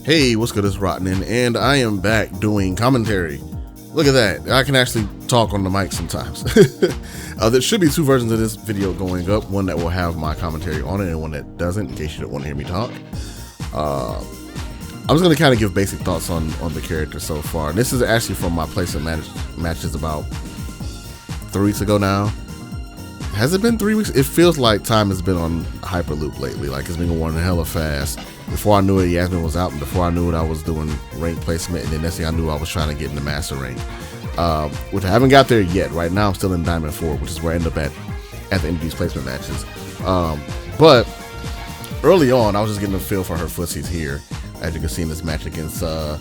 Hey, what's good? It's Rotten, and I am back doing commentary. Look at that. I can actually talk on the mic sometimes. There should be two versions of this video going up. One that will have my commentary on it and one that doesn't, in case you don't want to hear me talk. I'm just going to kind of give basic thoughts on the character so far. And this is actually from my placement matches about 3 weeks ago now. Has it been 3 weeks? It feels like time has been on Hyperloop lately. Like it's been going hella fast. Before I knew it, Yasmine was out, and before I knew it, I was doing rank placement, and then next thing I knew, I was trying to get into master rank, which I haven't got there yet. Right now, I'm still in Diamond 4, which is where I end up at the end of these placement matches. But early on, I was just getting a feel for her footsies here, as you can see in this match against Tosca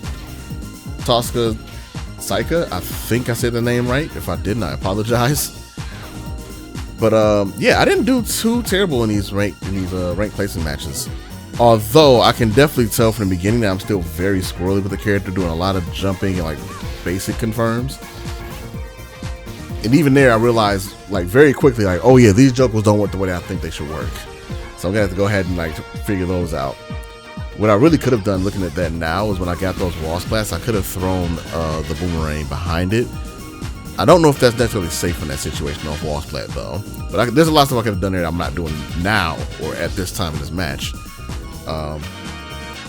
Saika. I think I said the name right. If I didn't, I apologize. But yeah, I didn't do too terrible in these rank placement matches. Although I can definitely tell from the beginning that I'm still very squirrely with the character, doing a lot of jumping and like basic confirms. And even there, I realized like very quickly, like, oh yeah, these juggles don't work the way I think they should work. So I'm gonna have to go ahead and like figure those out. What I really could have done, looking at that now, is when I got those wall splats, I could have thrown the boomerang behind it. I don't know if that's necessarily safe in that situation off wall splat though. But there's a lot of stuff I could have done there that I'm not doing now or at this time in this match.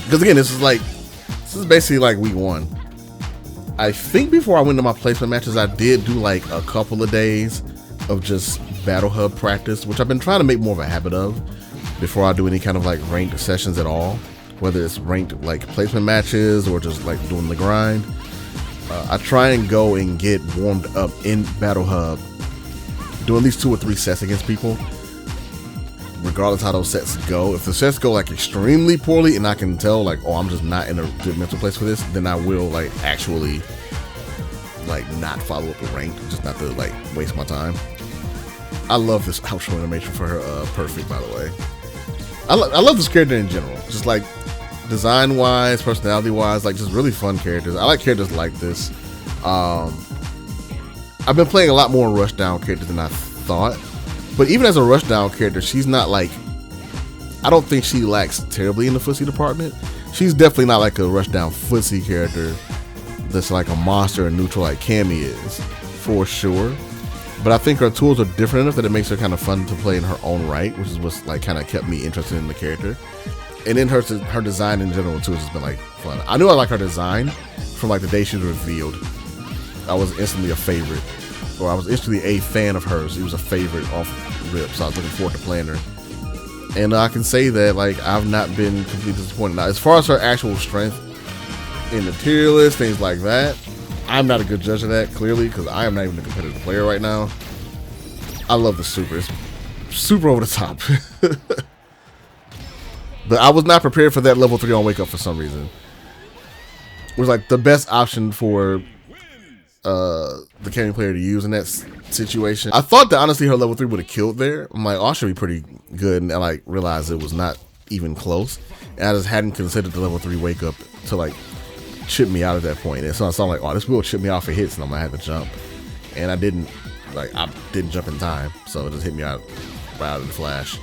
Because again, this is basically like week 1. I think before I went to my placement matches, I did do like a couple of days of just battle hub practice, which I've been trying to make more of a habit of before I do any kind of like ranked sessions at all, whether it's ranked like placement matches or just like doing the grind. I try and go and get warmed up in battle hub, do at least 2 or 3 sets against people, regardless how those sets go. If the sets go like extremely poorly and I can tell like, oh, I'm just not in a good mental place for this, then I will like actually like not follow up with ranked, just not to like waste my time. I love this outro animation for her perfect, by the way. I love this character in general, just like design wise, personality wise, like just really fun characters. I like characters like this. I've been playing a lot more rushdown characters than I thought. But even as a rushdown character, she's not like, I don't think she lacks terribly in the footsie department. She's definitely not like a rushdown footsie character that's like a monster and neutral like Cammy is, for sure. But I think her tools are different enough that it makes her kind of fun to play in her own right, which is what's like kind of kept me interested in the character. And then her design in general too has just been like fun. I knew I liked her design from like the day she was revealed. I was instantly a favorite. Or I was instantly a fan of hers. She was a favorite off rip, so I was looking forward to playing her. And I can say that like I've not been completely disappointed. Now, as far as her actual strength in materialist, things like that, I'm not a good judge of that, clearly, because I am not even a competitive player right now. I love the super. It's super over the top. But I was not prepared for that level 3 on Wake Up for some reason. It was like the best option for the carrying player to use in that situation. I thought that honestly her level 3 would have killed there. I'm like, oh, I should be pretty good, and I like realized it was not even close. And I just hadn't considered the level 3 wake up to like chip me out at that point. And so I saw like, oh, this will chip me out for hits, and I'm gonna have to jump. And I didn't jump in time, so it just hit me out right out of the flash.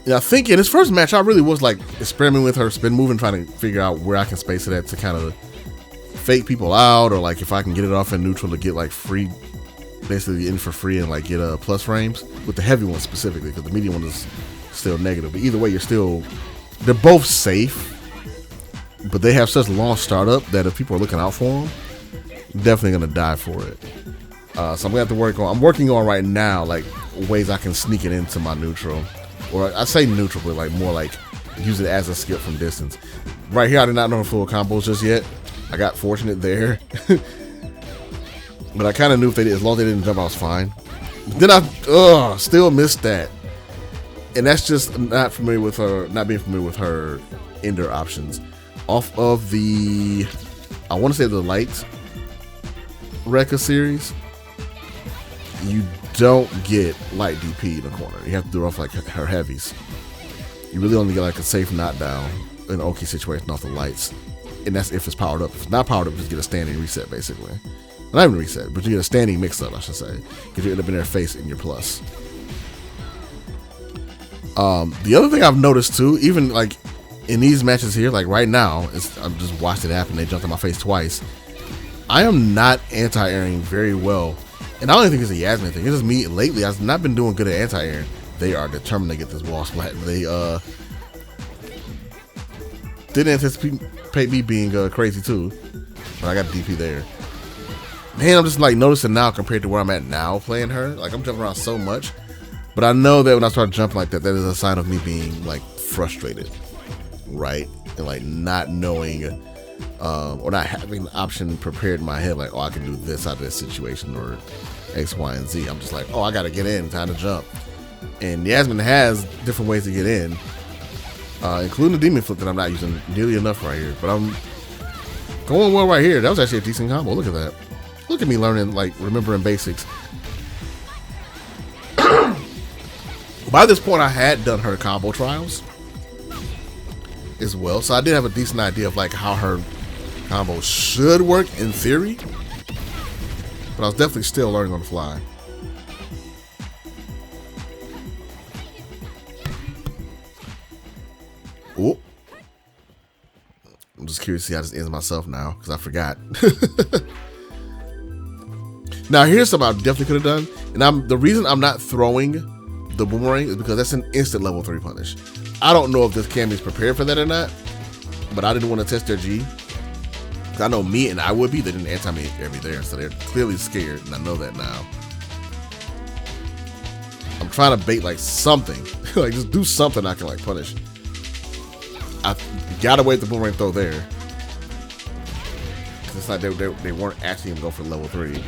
And I think in this first match, I really was like experimenting with her spin move and trying to figure out where I can space it at to kind of fake people out, or like if I can get it off in neutral to get like free, basically in for free and like get plus frames with the heavy one specifically, because the medium one is still negative. But either way, they're both safe, but they have such long startup that if people are looking out for them, definitely gonna die for it. So I'm gonna have to I'm working on right now like ways I can sneak it into my neutral, or I say neutral, but like more like use it as a skip from distance. Right here, I did not know her full combos just yet. I got fortunate there. But I kind of knew if as long as they didn't jump, I was fine. Then I still missed that. And that's just not being familiar with her ender options. Off of the, I want to say the light Rekka series, you don't get light DP in the corner. You have to do it off like her heavies. You really only get like a safe knockdown in an okay situation off the lights. And that's if it's powered up. If it's not powered up, just get a standing reset, basically. Not even reset, but you get a standing mix-up, I should say. Because you end up in their face in your plus. The other thing I've noticed, too, even like in these matches here, like right now, I'm just watched it happen. They jumped in my face twice. I am not anti-airing very well. And I don't even think it's a Yasmine thing. It's just me lately. I've not been doing good at anti-airing. They are determined to get this wall splat. They didn't anticipate me being crazy too. But I got a DP there. Man, I'm just like noticing now compared to where I'm at now playing her. Like I'm jumping around so much. But I know that when I start jumping like that, that is a sign of me being like frustrated. Right? And like not knowing or not having the option prepared in my head, like, oh, I can do this out of this situation or X, Y, and Z. I'm just like, oh, I gotta get in, time to jump. And Yasmine has different ways to get in, including the demon flip that I'm not using nearly enough right here. But I'm going well right here. That was actually a decent combo. Look at that. Look at me learning, like, remembering basics. By this point, I had done her combo trials as well, so I did have a decent idea of like how her combo should work in theory, but I was definitely still learning on the fly. Oh, I'm just curious to see how this ends myself now because I forgot. Now here's something I definitely could have done, and the reason I'm not throwing the boomerang is because that's an instant level 3 punish. I don't know if this Cammy's prepared for that or not, but I didn't want to test their G. I know me and I would be. They didn't anti-me every there, so they're clearly scared, and I know that now. I'm trying to bait like something, like just do something I can like punish. I gotta wait the boomerang throw there. It's like they weren't actually gonna go for level 3.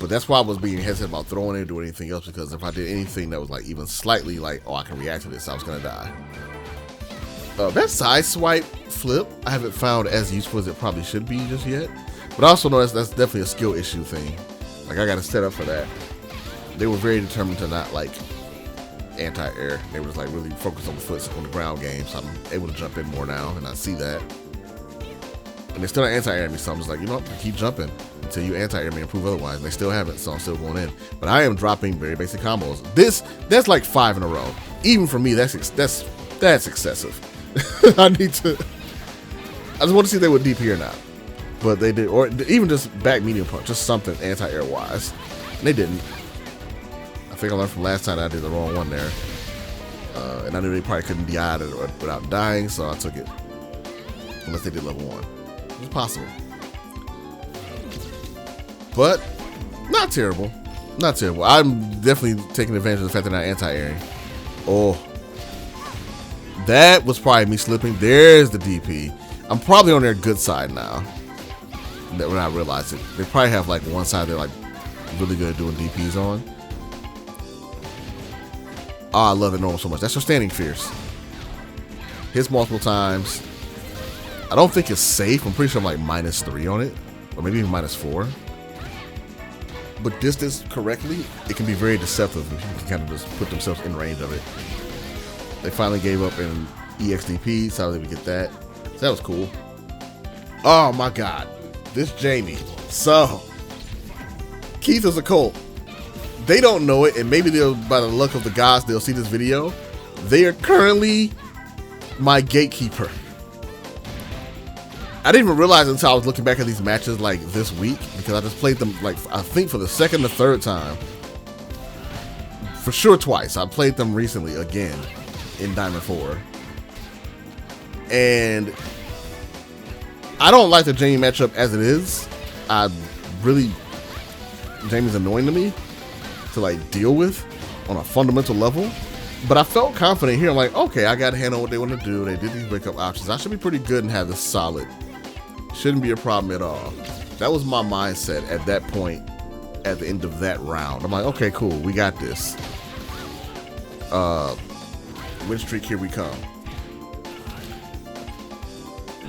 But that's why I was being hesitant about throwing it or doing anything else, because if I did anything that was like even slightly like, oh, I can react to this, I was gonna die. That side swipe flip, I haven't found as useful as it probably should be just yet. But I also know that's definitely a skill issue thing. Like I gotta set up for that. They were very determined to not like anti-air. They were just like really focused on the foot on the ground game, so I'm able to jump in more now, and I see that. And they're still not anti-airing me, so I'm just like, you know what, keep jumping until you anti-air me and prove otherwise. And they still haven't, so I'm still going in. But I am dropping very basic combos. That's like 5 in a row. Even for me, that's excessive. I just want to see if they would DP or not. But they did, or even just back medium punch, just something anti-air wise. And they didn't. I think I learned from last time that I did the wrong one there. And I knew they probably couldn't DI it without dying, so I took it. Unless they did level 1. It's possible. But not terrible. Not terrible. I'm definitely taking advantage of the fact that I'm anti-airing. Oh. That was probably me slipping. There's the DP. I'm probably on their good side now. When I realize it. They probably have like one side they're like really good at doing DPs on. Oh, I love it normal so much. That's your standing fierce. Hits multiple times. I don't think it's safe. I'm pretty sure I'm like -3 on it. Or maybe even -4. But distance correctly, it can be very deceptive. People can kind of just put themselves in range of it. They finally gave up in EXDP, so they would get that. So that was cool. Oh my God. This Jamie. So, Keith is a cult. They don't know it, and maybe they'll, by the luck of the gods, they'll see this video. They are currently my gatekeeper. I didn't even realize until I was looking back at these matches like this week, because I just played them like I think for the second or third time. For sure twice. I played them recently again in Diamond 4. And I don't like the Jamie matchup as it is. Jamie's annoying to me to like deal with on a fundamental level. But I felt confident here. I'm like, okay, I got a hand on what they want to do. They did these wake up options. I should be pretty good and have this solid. Shouldn't be a problem at all. That was my mindset at that point at the end of that round. I'm like, okay, cool. We got this. Win streak, here we come.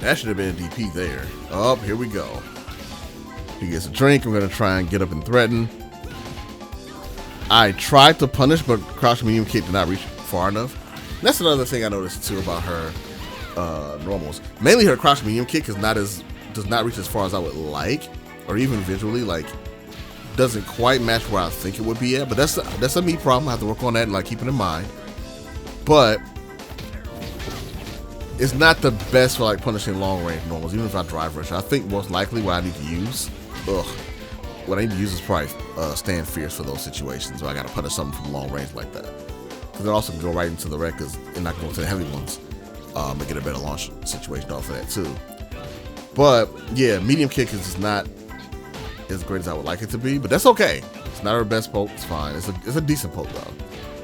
That should have been a DP there. Oh, here we go. He gets a drink. I'm going to try and get up and threaten. I tried to punish, but crouch medium kick did not reach far enough. That's another thing I noticed too about her normals. Mainly her crouch medium kick does not reach as far as I would like, or even visually, like doesn't quite match where I think it would be at. But that's a me problem. I have to work on that and like keep it in mind. But it's not the best for like punishing long range normals, even if I drive rush. I think most likely what I need to use, what I need to use is probably stand fierce for those situations where I gotta punish something from long range like that. Because it also can go right into the wreck and not go to the heavy ones. And get a better launch situation off of that too. But yeah, medium kick is just not as great as I would like it to be, but that's okay. It's not our best poke, it's fine. It's a decent poke though.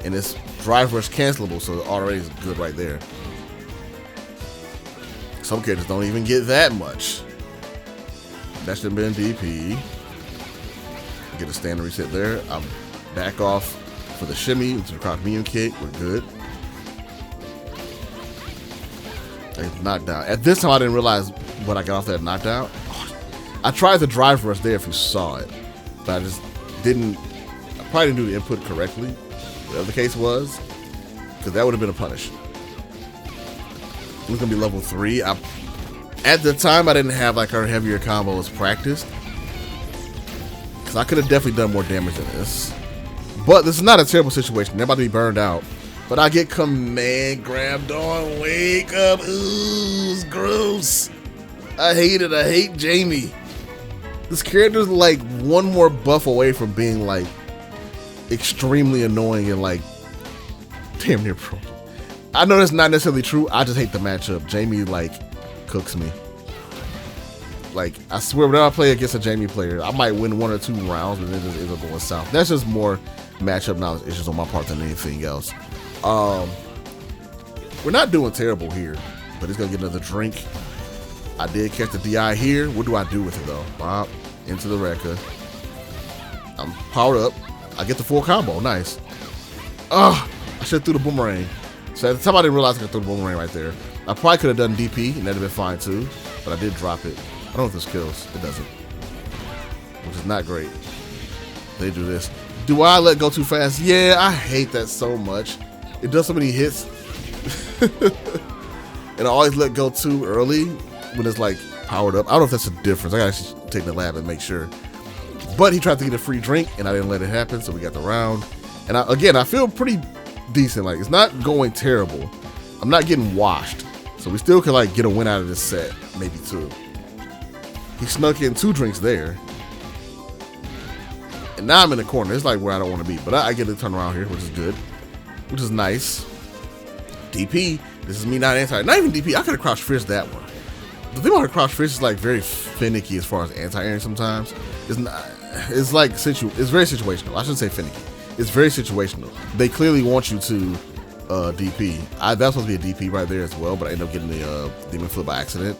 And it's drive rush cancelable, so already is good right there. Some characters don't even get that much. That should have been DP. Get a standard reset there. I'm back off for the shimmy into the cross medium kick. We're good. Knockdown. At this time, I didn't realize when I got off that knockdown. I tried the drive rush there if you saw it, but I just didn't. I probably didn't do the input correctly, whatever the case was, because that would have been a punish. It was gonna be level 3. At the time, I didn't have like our heavier combos practiced, because I could have definitely done more damage than this. But this is not a terrible situation. They're about to be burned out. But I get command grabbed on. Wake up. Ooh, it's gross. I hate it. I hate Jamie. This character's like one more buff away from being like extremely annoying and like damn near pro. I know that's not necessarily true. I just hate the matchup. Jamie like cooks me. Like, I swear, whenever I play against a Jamie player, I might win 1 or 2 rounds, but then it just ends up going south. That's just more matchup knowledge issues on my part than anything else. We're not doing terrible here, but he's gonna get another drink. I did catch the DI here. What do I do with it though? Bop into the wrecker. I'm powered up. I get the full combo. Nice. I should have threw the boomerang. So at the time I didn't realize I could throw the boomerang right there. I probably could have done DP and that'd have been fine too, but I did drop it. I don't know if this kills. It doesn't, which is not great. They do this. Do I let go too fast? Yeah, I hate that so much. It does so many hits. And I always let go too early when it's like powered up. I don't know if that's a difference. I gotta actually take the lab and make sure. But he tried to get a free drink and I didn't let it happen, so we got the round. And I feel pretty decent. Like, it's not going terrible. I'm not getting washed. So we still could like get a win out of this set, maybe 2. He snuck in 2 drinks there. And now I'm in the corner. It's like where I don't want to be. But I get to turn around here, which is good. Which is nice. DP. This is me not anti. Not even DP. I could have crouched fish that one. The thing about a crouch fish is like very finicky as far as anti-airing sometimes. It's not. It's like it's very situational. I shouldn't say finicky. It's very situational. They clearly want you to DP. That's supposed to be a DP right there as well, but I ended up getting the demon flip by accident.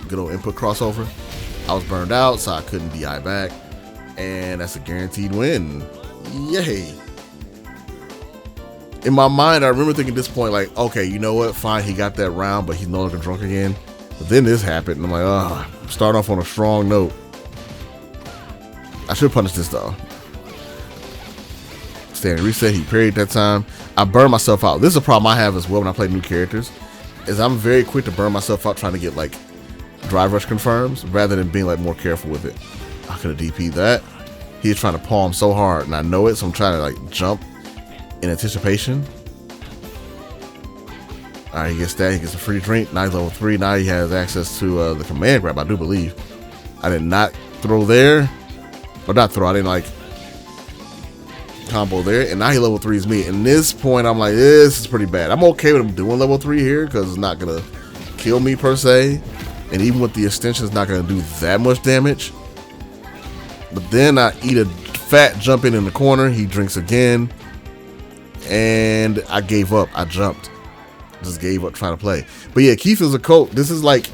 Good old input crossover. I was burned out, so I couldn't DI back. And that's a guaranteed win. Yay. In my mind, I remember thinking at this point, like, okay, you know what? Fine, he got that round, but he's no longer drunk again. But then this happened, and I'm like, oh, start off on a strong note. I should punish this, though. Standing reset, he parried that time. I burned myself out. This is a problem I have as well when I play new characters, is I'm very quick to burn myself out trying to get, like, drive rush confirms, rather than being, like, more careful with it. I could have DP'd that. He's trying to palm so hard, and I know it, so I'm trying to, like, jump in anticipation. Alright, he gets that. He gets a free drink. Now he's level 3. Now he has access to the command grab, I do believe. I did not throw there. Or not throw. I didn't, like, combo there. And now he level 3's me. And this point, I'm like, this is pretty bad. I'm okay with him doing level 3 here because it's not going to kill me, per se. And even with the extension, it's not going to do that much damage. But then I eat a fat jump in the corner. He drinks again. And I gave up. I jumped. Just gave up trying to play. But yeah, Keith is a coach. This is like,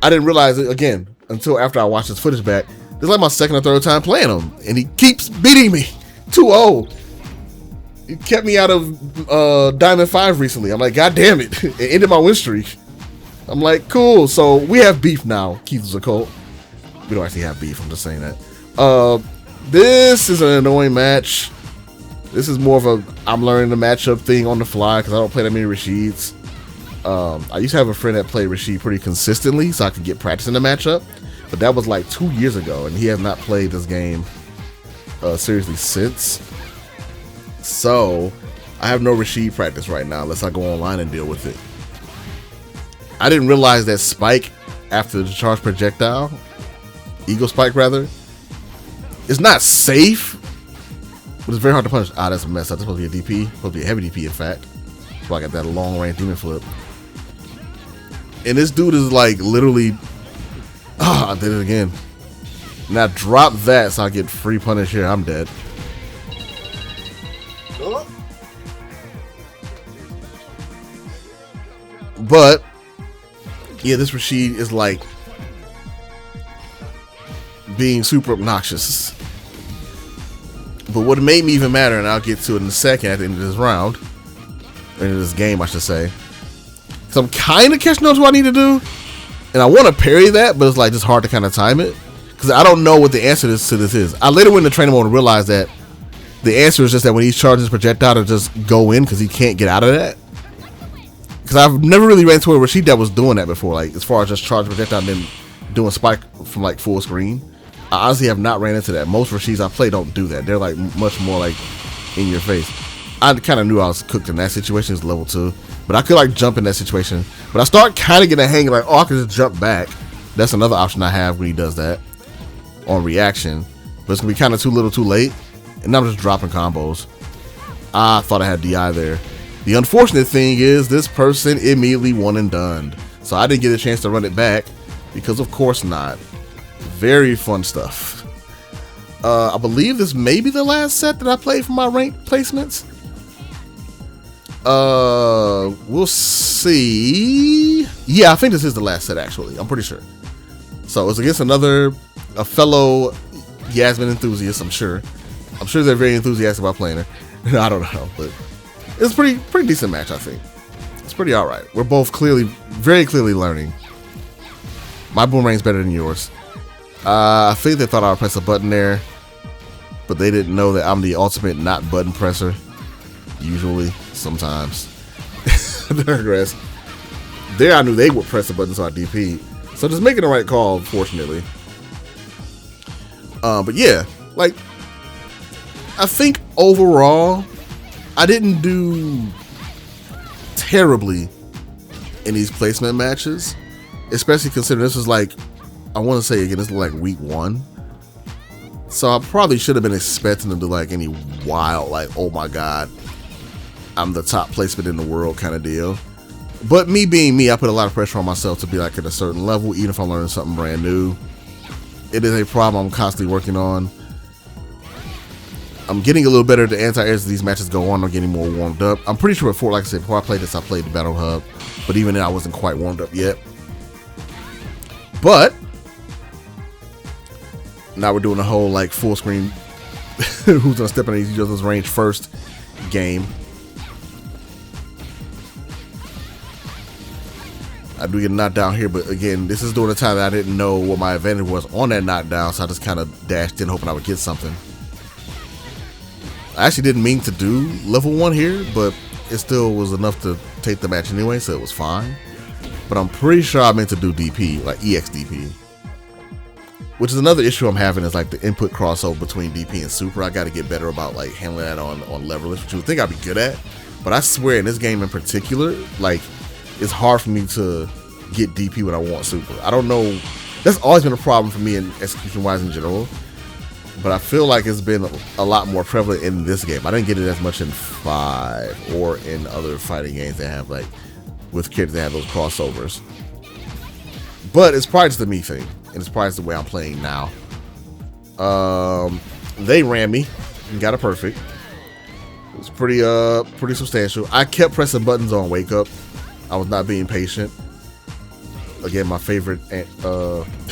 I didn't realize it again until after I watched this footage back. This is like my second or third time playing him. And he keeps beating me. 2-0. He kept me out of Diamond 5 recently. I'm like, God damn it. It ended my win streak. I'm like, cool. So we have beef now. Keith is a cult. We don't actually have beef. I'm just saying that. This is an annoying match. This is more of a I'm learning the matchup thing on the fly because I don't play that many Rashids. I used to have a friend that played Rashid pretty consistently so I could get practice in the matchup. But that was like 2 years ago, and he has not played this game seriously since. So I have no Rashid practice right now unless I go online and deal with it. I didn't realize that spike after the charge projectile, Eagle Spike rather, it's not safe, but it's very hard to punish. Ah, that's a mess up. That's supposed to be a DP, supposed to be a heavy DP in fact. So I got that long range demon flip. And this dude is like literally, I did it again. Now drop that so I get free punish here. I'm dead. But yeah, this Rashid is like being super obnoxious. But what made me even madder, and I'll get to it in a second at the end of this round, or end of this game I should say, because I'm kind of catching on to what I need to do, and I want to parry that, but it's like just hard to kind of time it, because I don't know what the answer to this is. I later went into training mode and realized that the answer is just that when he's charging his projectile to just go in, because he can't get out of that. Because I've never really ran into a Rashid that was doing that before, like as far as just charging projectile and then doing spike from like full screen. I honestly have not ran into that. Most Rashids I play don't do that. They're like much more like in your face. I kind of knew I was cooked in that situation. It's level 2, but I could like jump in that situation. But I start kind of getting a hang of like, oh, I can just jump back. That's another option I have when he does that on reaction. But it's gonna be kind of too little, too late, and I'm just dropping combos. I thought I had DI there. The unfortunate thing is this person immediately one and done, so I didn't get a chance to run it back because of course not. Very fun stuff. I believe this may be the last set that I played for my ranked placements. We'll see. Yeah, I think this is the last set actually. I'm pretty sure. So it's against a fellow Yasmine enthusiast. I'm sure they're very enthusiastic about playing her. I don't know, but it's a pretty decent match. I think it's pretty all right. We're both very clearly learning. My boomerang's better than yours. I think they thought I would press a button there, but they didn't know that I'm the ultimate not button presser. Usually, sometimes. Digress. There I knew they would press a button, so I DP'd. So just making the right call, fortunately. But yeah, like, I think overall, I didn't do terribly in these placement matches, especially considering this was like, I want to say again, this is like week 1. So I probably should have been expecting to do like any wild, like, oh my God, I'm the top placement in the world kind of deal. But me being me, I put a lot of pressure on myself to be like at a certain level, even if I'm learning something brand new. It is a problem I'm constantly working on. I'm getting a little better at the anti-airs as these matches go on. I'm getting more warmed up. I'm pretty sure before, like I said, before I played this, I played the Battle Hub. But even then, I wasn't quite warmed up yet. But now we're doing a whole like full screen who's gonna step in each other's range first game. I do get knocked down here, but again, this is during the time that I didn't know what my advantage was on that knockdown, so I just kind of dashed in hoping I would get something. I actually didn't mean to do level 1 here, but it still was enough to take the match anyway, so it was fine. But I'm pretty sure I meant to do DP, like EX DP. Which is another issue I'm having, is like the input crossover between DP and Super. I got to get better about like handling that on leverless, which you would think I'd be good at. But I swear in this game in particular, like, it's hard for me to get DP when I want Super. I don't know. That's always been a problem for me in execution-wise in general. But I feel like it's been a lot more prevalent in this game. I didn't get it as much in 5 or in other fighting games that have like, with kids that have those crossovers. But it's probably just a me thing. And it's probably just the way I'm playing now. They ran me and got a perfect. It was pretty substantial. I kept pressing buttons on Wake Up. I was not being patient. Again, my favorite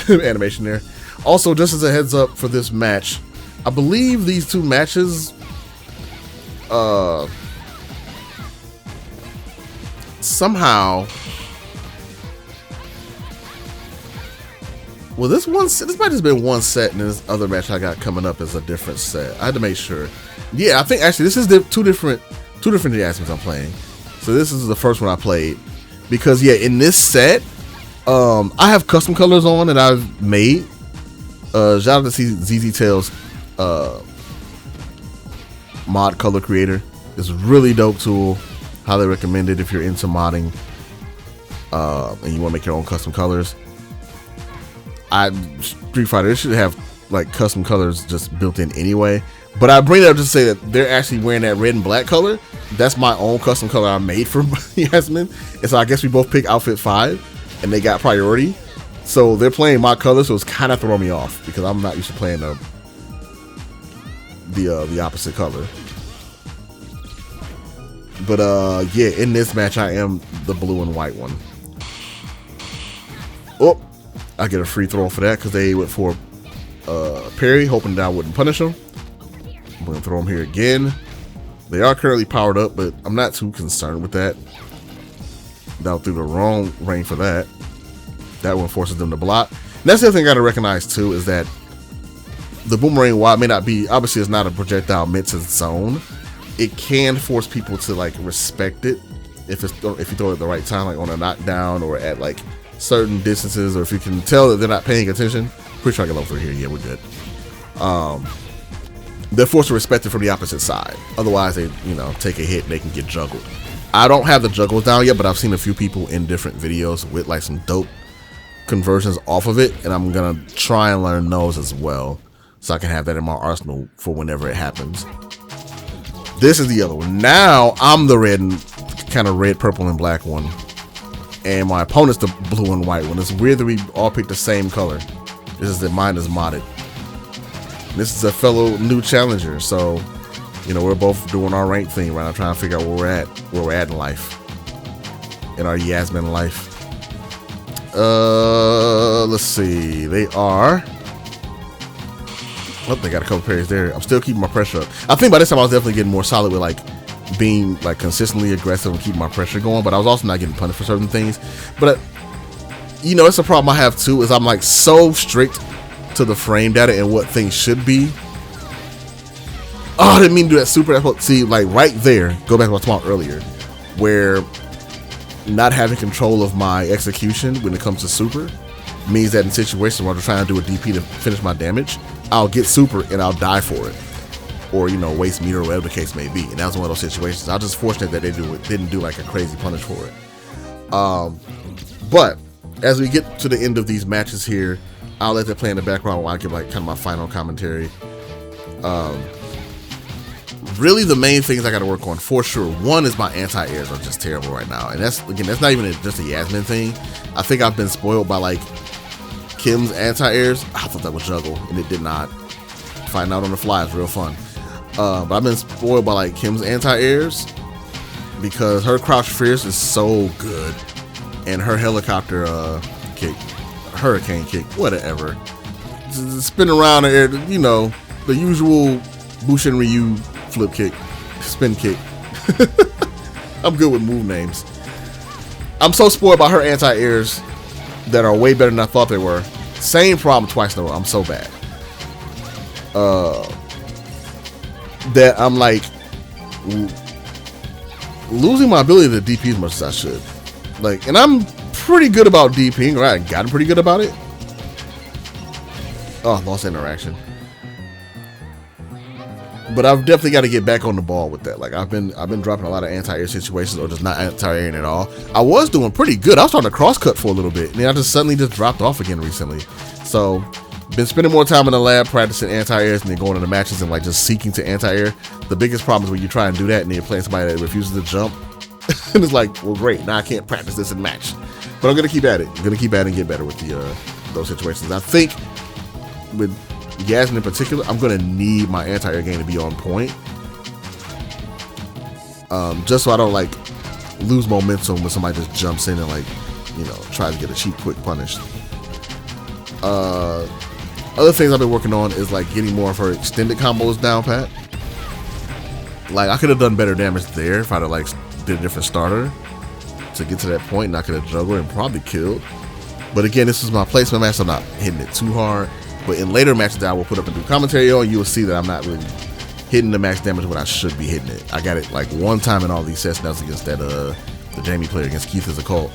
animation there. Also, just as a heads up for this match, I believe these two matches somehow, well, this might have been one set, and this other match I got coming up is a different set. I had to make sure. Yeah, I think actually this is two different Yasmines I'm playing. So this is the first one I played. Because yeah, in this set, I have custom colors on that I've made. Shout out to ZZ Tails, mod color creator. It's a really dope tool. Highly recommend it if you're into modding. and you want to make your own custom colors, Street Fighter, it should have like custom colors just built in anyway. But I bring it up just to say that they're actually wearing that red and black color. That's my own custom color I made for Yasmine. And so I guess we both picked outfit 5 and they got priority. So they're playing my color, so it's kind of throwing me off because I'm not used to playing the opposite color. But yeah, in this match I am the blue and white one. Oh, I get a free throw for that because they went for parry, hoping that I wouldn't punish them. I'm gonna throw them here again. They are currently powered up, but I'm not too concerned with that. Down through the wrong range for that. That one forces them to block. And that's the other thing I gotta recognize too, is that the boomerang, while it may not be, obviously it's not a projectile meant to zone, it can force people to like respect it if you throw it at the right time, like on a knockdown or at like certain distances, or if you can tell that they're not paying attention. Pretty sure I can level through here. Yeah, we're good. They're forced to respect it from the opposite side. Otherwise, they, take a hit and they can get juggled. I don't have the juggles down yet, but I've seen a few people in different videos with like some dope conversions off of it, and I'm gonna try and learn those as well, so I can have that in my arsenal for whenever it happens. This is the other one. Now I'm the red and kind of red, purple, and black one, and my opponent's the blue and white one. It's weird that we all picked the same color. This is that mine is modded. This is a fellow new challenger, so we're both doing our rank thing right now, trying to figure out where we're at in life, in our Yasmine life. Let's see. They are. Oh, they got a couple parries there. I'm still keeping my pressure up. I think by this time I was definitely getting more solid with like being like consistently aggressive and keeping my pressure going, but I was also not getting punished for certain things. But it's a problem I have too, is I'm like so strict to the frame data and what things should be. Oh, I didn't mean to do that super. See, like right there, go back to what I talked about earlier, where not having control of my execution when it comes to super means that in situations where I'm trying to do a DP to finish my damage, I'll get super and I'll die for it, or waste meter or whatever the case may be. And that was one of those situations. I was just fortunate that they didn't do like a crazy punish for it. But as we get to the end of these matches here, I'll let that play in the background while I give like kind of my final commentary. Really, the main things I got to work on for sure. One is my anti-airs are just terrible right now, and that's not even just a Yasmine thing. I think I've been spoiled by like Kim's anti-airs. I thought that would juggle, and it did not. Finding out on the fly is real fun. But I've been spoiled by like Kim's anti-airs because her crouch fierce is so good, and her helicopter kick, hurricane kick, whatever, spin around the air, the usual Bushin Ryu flip kick, spin kick. I'm good with move names. I'm so spoiled by her anti-airs that are way better than I thought they were. Same problem twice in a row. I'm so bad that I'm like losing my ability to DP as much as I should. Like, and I'm pretty good about DPing, or I gotten pretty good about it. Oh, lost interaction. But I've definitely got to get back on the ball with that. Like I've been dropping a lot of anti-air situations, or just not anti-airing at all. I was doing pretty good. I was starting to cross cut for a little bit, and then I just suddenly dropped off again recently. So been spending more time in the lab practicing anti-airs and then going into matches and like just seeking to anti-air. The biggest problem is when you try and do that and then you're playing somebody that refuses to jump. And it's like, well, great, now I can't practice this in match. But I'm gonna keep at it. I'm gonna keep at it and get better with those situations. I think with Yasmine in particular, I'm gonna need my anti-air game to be on point, just so I don't like lose momentum when somebody just jumps in and like tries to get a cheap quick punish. Other things I've been working on is like getting more of her extended combos down pat. Like I could have done better damage there if I'd have like did a different starter to get to that point, and I could have juggled and probably killed. But again, this is my placement match, so I'm not hitting it too hard. But in later matches that I will put up and do commentary on, you will see that I'm not really hitting the max damage when I should be hitting it. I got it like one time in all these sets, and that was against the Jamie player, against Keith as a cult.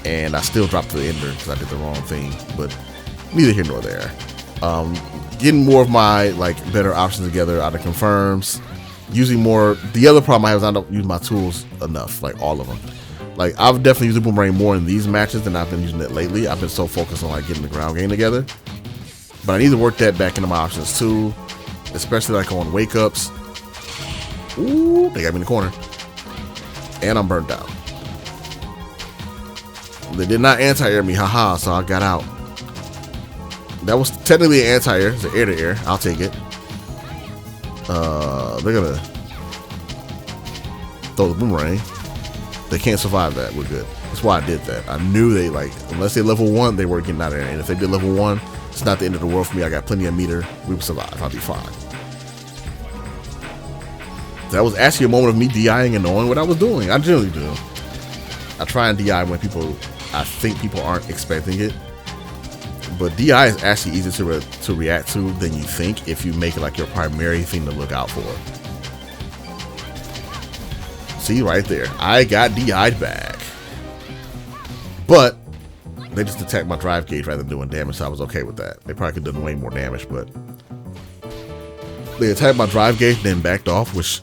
And I still dropped the ender because I did the wrong thing, but neither here nor there. Getting more of my like better options together out of confirms, using more. The other problem I have is I don't use my tools enough, like all of them. Like, I've definitely used the boomerang more in these matches than I've been using it lately. I've been so focused on like getting the ground game together. But I need to work that back into my options too, especially like on wake ups. Ooh, they got me in the corner. And I'm burnt out. They did not anti-air me, haha, so I got out. That was technically an anti-air. It's an air-to-air. I'll take it. They're gonna throw the boomerang. They can't survive that. We're good. That's why I did that. I knew they, like, unless they level 1, they weren't getting out of there. And if they did level 1, it's not the end of the world for me. I got plenty of meter. We will survive. I'll be fine. That was actually a moment of me DIing and knowing what I was doing. I generally do. I try and DI when I think people aren't expecting it. But DI is actually easier to react to than you think if you make it like your primary thing to look out for. See, right there. I got DI'd back. But they just attacked my drive gauge rather than doing damage, so I was okay with that. They probably could have done way more damage, but they attacked my drive gauge, then backed off, which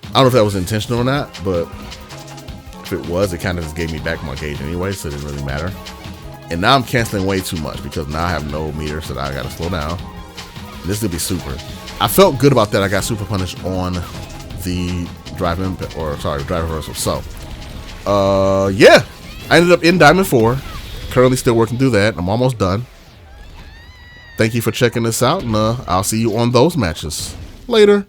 I don't know if that was intentional or not, but if it was, it kind of just gave me back my gauge anyway, so it didn't really matter. And now I'm canceling way too much because now I have no meter, so now I gotta slow down. This is gonna be super. I felt good about that. I got super punished on the drive reversal. So, yeah, I ended up in Diamond 4. Currently still working through that. I'm almost done. Thank you for checking this out, and I'll see you on those matches later.